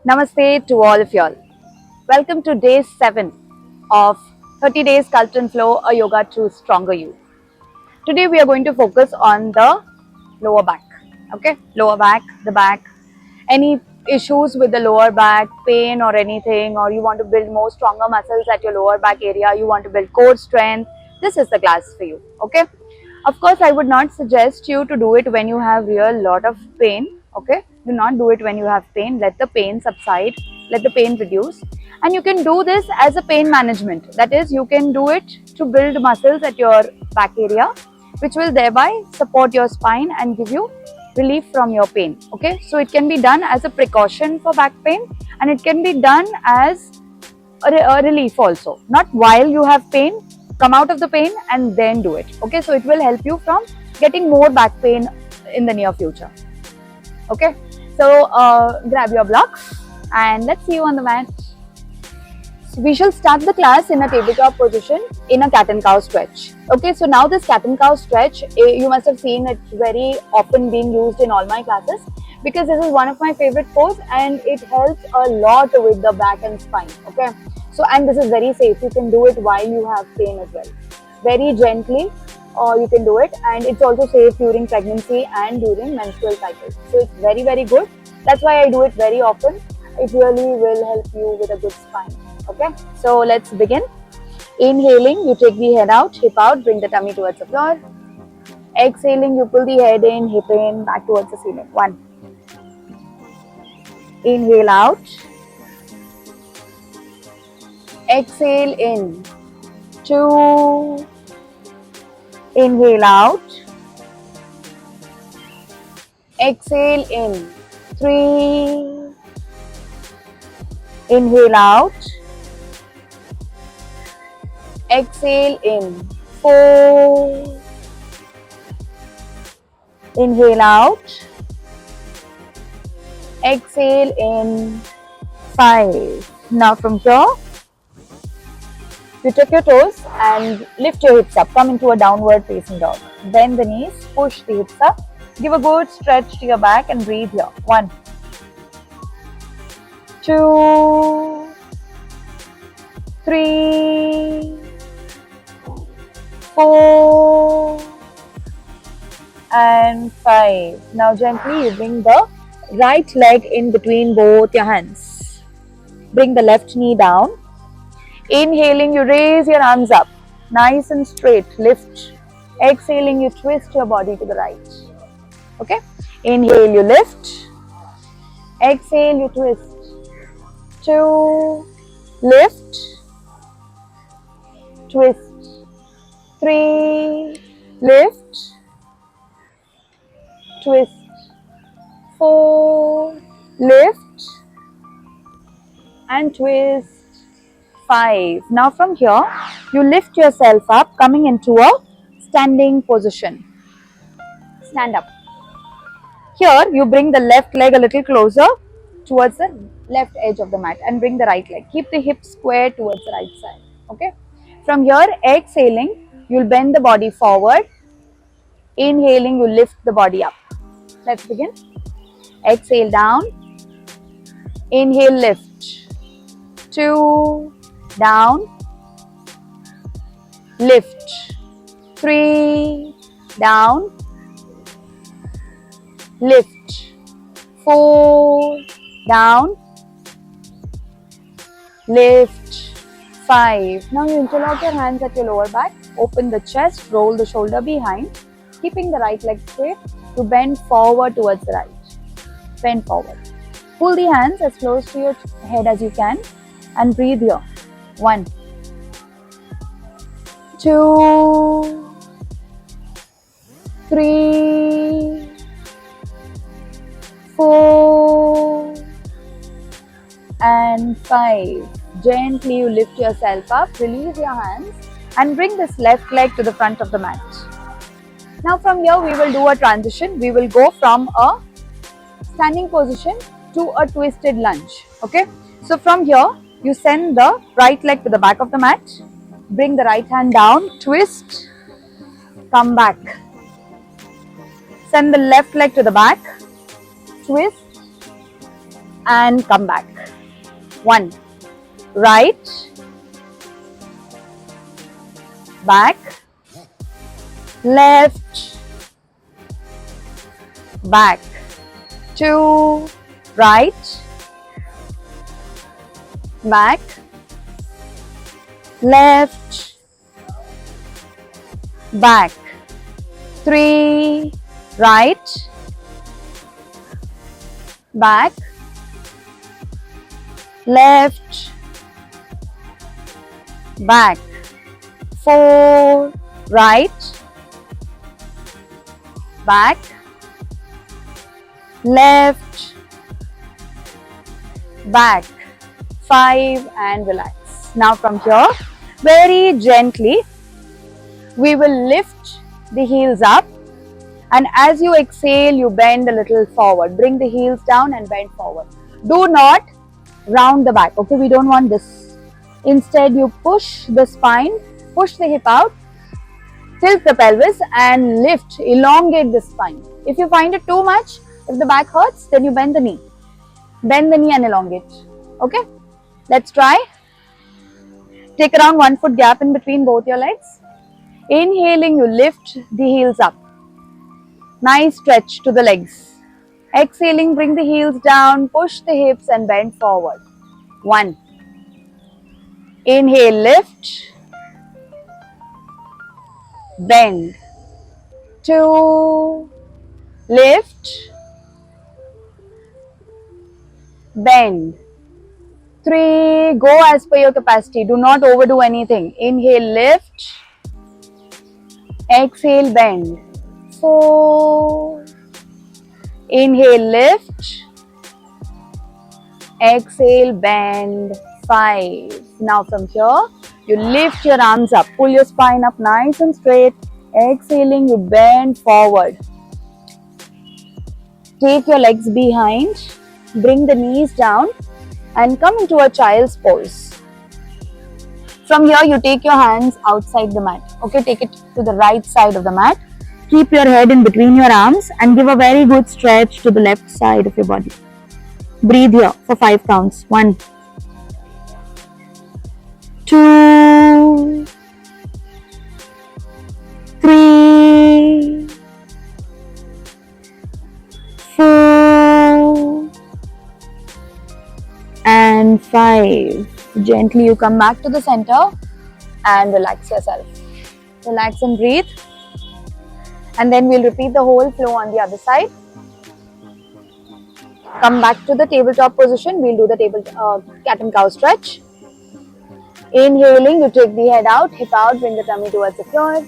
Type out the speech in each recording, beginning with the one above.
Namaste to all of y'all. Welcome to day 7 of 30 Days Sculpt and Flow, a yoga to stronger you. Today we are going to focus on the lower back. Okay, lower back, the back. Any issues with the lower back, pain or anything, or you want to build more stronger muscles at your lower back area, you want to build core strength, this is the class for you. Okay. Of course, I would not suggest you to do it when you have real lot of pain. Okay, do not do it when you have pain. Let the pain subside, let the pain reduce, and you can do this as a pain management. That is, you can do it to build muscles at your back area, which will thereby support your spine and give you relief from your pain. Okay, so it can be done as a precaution for back pain, and it can be done as a relief also, not while you have pain. Come out of the pain and then do it. Okay, so it will help you from getting more back pain in the near future. Okay, so grab your blocks and let's see you on the mat. So we shall start the class in a tabletop position in a cat and cow stretch. Okay, so now this cat and cow stretch, you must have seen it very often being used in all my classes, because this is one of my favorite pose and it helps a lot with the back and spine. Okay, so and this is very safe. You can do it while you have pain as well, very gently, or you can do it, and it's also safe during pregnancy and during menstrual cycles. So it's very good. That's why I do it very often. It really will help you with a good spine. Okay, so let's begin. Inhaling, you take the head out, hip out, bring the tummy towards the floor. Exhaling, you pull the head in, hip in, back towards the ceiling. 1. Inhale out. Exhale in. 2. Inhale out. Exhale in. 3. Inhale out. Exhale in. 4. Inhale out. Exhale in. 5. Now from here, you take your toes and lift your hips up. Come into a downward facing dog. Bend the knees, push the hips up. Give a good stretch to your back and breathe here. 1, 2, 3, 4, and 5. Now gently you bring the right leg in between both your hands. Bring the left knee down. Inhaling, you raise your arms up, nice and straight, lift. Exhaling, you twist your body to the right. Okay? Inhale, you lift. Exhale, you twist. 2, lift, twist. 3, lift, twist. 4, lift, and twist. 5. Now from here, you lift yourself up, coming into a standing position. Stand up. Here, you bring the left leg a little closer towards the left edge of the mat and bring the right leg. Keep the hips square towards the right side. Okay. From here, exhaling, you'll bend the body forward. Inhaling, you lift the body up. Let's begin. Exhale down. Inhale, lift. 2, down, lift. 3, down, lift. 4, down, lift. 5. Now you interlock your hands at your lower back, open the chest, roll the shoulder behind, keeping the right leg straight to bend forward towards the right. Bend forward. Pull the hands as close to your head as you can and breathe here. 1, 2, 3, 4, and 5. Gently you lift yourself up, release your hands and bring this left leg to the front of the mat. Now from here we will do a transition. We will go from a standing position to a twisted lunge. Okay. So from here, you send the right leg to the back of the mat, bring the right hand down, twist, come back. Send the left leg to the back, twist, and come back. 1, right, back, left, back, 2, right, back, left, back, 3, right, back, left, back, 4, right, back, left, back, 5, and relax. Now from here, very gently, we will lift the heels up, and as you exhale, you bend a little forward. Bring the heels down and bend forward. Do not round the back, okay? We don't want this. Instead, you push the spine, push the hip out, tilt the pelvis and lift, elongate the spine. If you find it too much, if the back hurts, then you bend the knee. Bend the knee and elongate, okay? Let's try. Take around 1 foot gap in between both your legs. Inhaling, you lift the heels up. Nice stretch to the legs. Exhaling, bring the heels down, push the hips and bend forward. 1. Inhale, lift. Bend. 2. Lift. Bend. 3. Go as per your capacity. Do not overdo anything. Inhale, lift. Exhale, bend. 4. Inhale, lift. Exhale, bend. 5. Now from here, you lift your arms up. Pull your spine up nice and straight. Exhaling, you bend forward. Take your legs behind. Bring the knees down and come into a child's pose. From here, you take your hands outside the mat. Okay, take it to the right side of the mat. Keep your head in between your arms and give a very good stretch to the left side of your body. Breathe here for 5 counts. 1, 2, 3, 4, and 5. Gently you come back to the center and relax yourself. Relax and breathe. And then we'll repeat the whole flow on the other side. Come back to the tabletop position. We'll do the cat and cow stretch. Inhaling, you take the head out, hip out, bring the tummy towards the floor.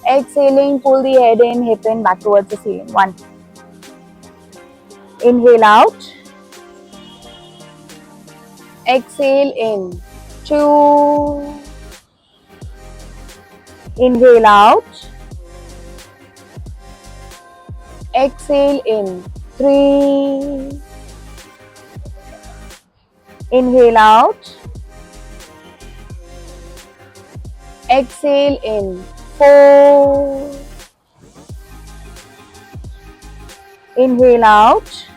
Exhaling, pull the head in, hip in, back towards the ceiling. 1. Inhale out. Exhale in. 2. Inhale out. Exhale in. 3. Inhale out. Exhale in. 4. Inhale out.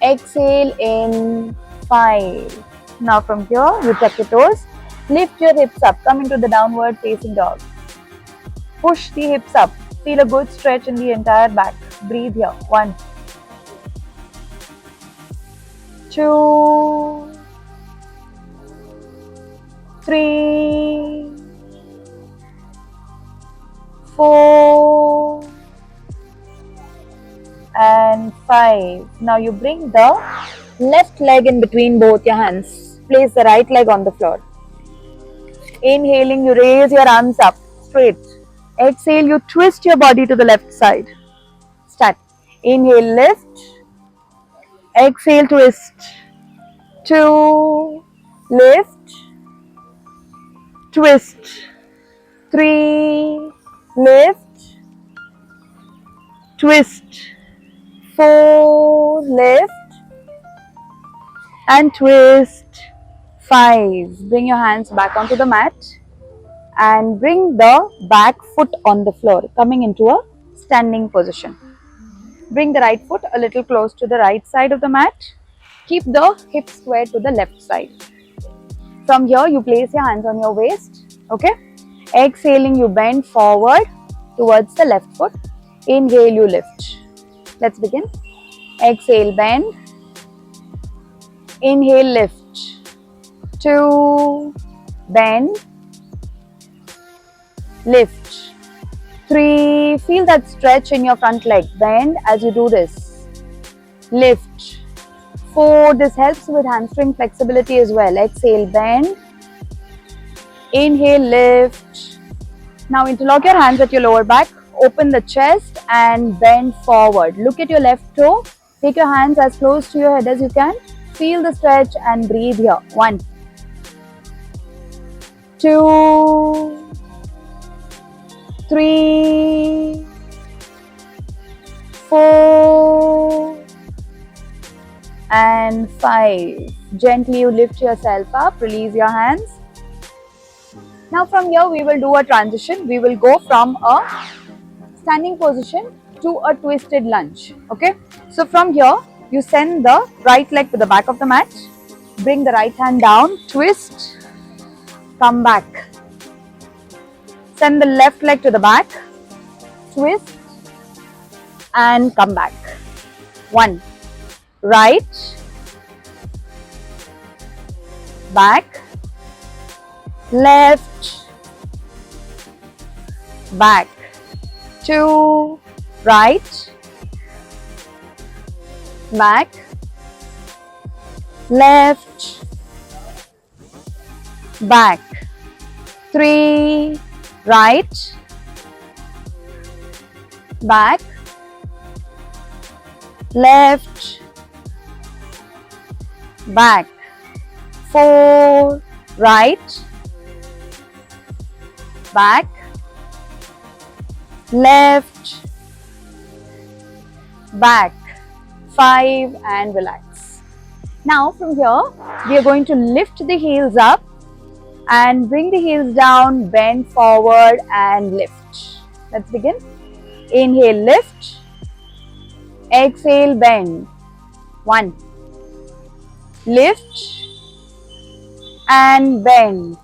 Exhale in. 5. Now from here, you tuck your toes. Lift your hips up. Come into the downward facing dog. Push the hips up. Feel a good stretch in the entire back. Breathe here. 1, 2, 3, 4, and 5. Now you bring the left leg in between both your hands. Place the right leg on the floor. Inhaling, you raise your arms up straight. Exhale, you twist your body to the left side. Start. Inhale, lift. Exhale, twist. 2, lift. Twist. 3, lift. Twist. 4, lift. And twist. 5. Bring your hands back onto the mat and bring the back foot on the floor, coming into a standing position. Bring the right foot a little close to the right side of the mat. Keep the hip square to the left side. From here, you place your hands on your waist. Okay. Exhaling, you bend forward towards the left foot. Inhale, you lift. Let's begin. Exhale, bend. Inhale, lift. 2, bend, lift. 3, feel that stretch in your front leg. Bend as you do this. Lift. 4, this helps with hamstring flexibility as well. Exhale, bend. Inhale, lift. Now interlock your hands at your lower back. Open the chest and bend forward. Look at your left toe. Take your hands as close to your head as you can. Feel the stretch and breathe here. 1, 2, 3, 4, and 5. Gently you lift yourself up, release your hands. Now from here we will do a transition. We will go from a standing position to a twisted lunge. Okay. So from here you send the right leg to the back of the mat. Bring the right hand down, twist, come back. Send the left leg to the back, twist and come back. 1, right, back, left, back. 2, right, back, left, back. 3, right, back, left, back. 4, right, back, left, back. 5 and relax. Now from here we are going to lift the heels up and bring the heels down, bend forward and lift. Let's begin. Inhale, lift. Exhale, bend. 1, lift and bend.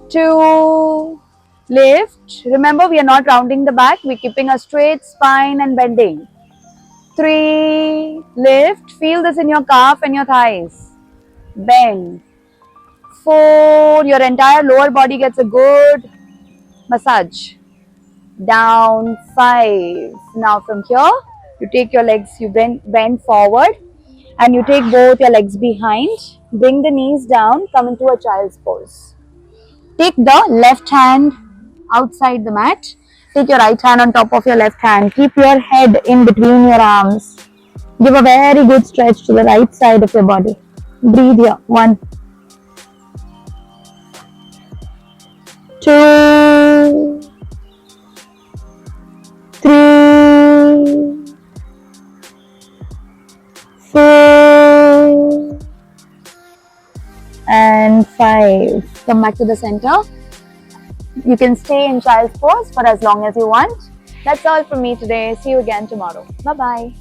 2, lift. Remember, we are not rounding the back, we're keeping a straight spine and bending. 3, lift. Feel this in your calf and your thighs. Bend. 4, your entire lower body gets a good massage. Down. 5. Now from here, you take your legs, you bend forward and you take both your legs behind. Bring the knees down, come into a child's pose. Take the left hand outside the mat. Take your right hand on top of your left hand. Keep your head in between your arms. Give a very good stretch to the right side of your body. Breathe here. 1, 2, 3, 4, and 5. Come back to the center. You can stay in child's pose for as long as you want. That's all from me today. See you again tomorrow. Bye-bye.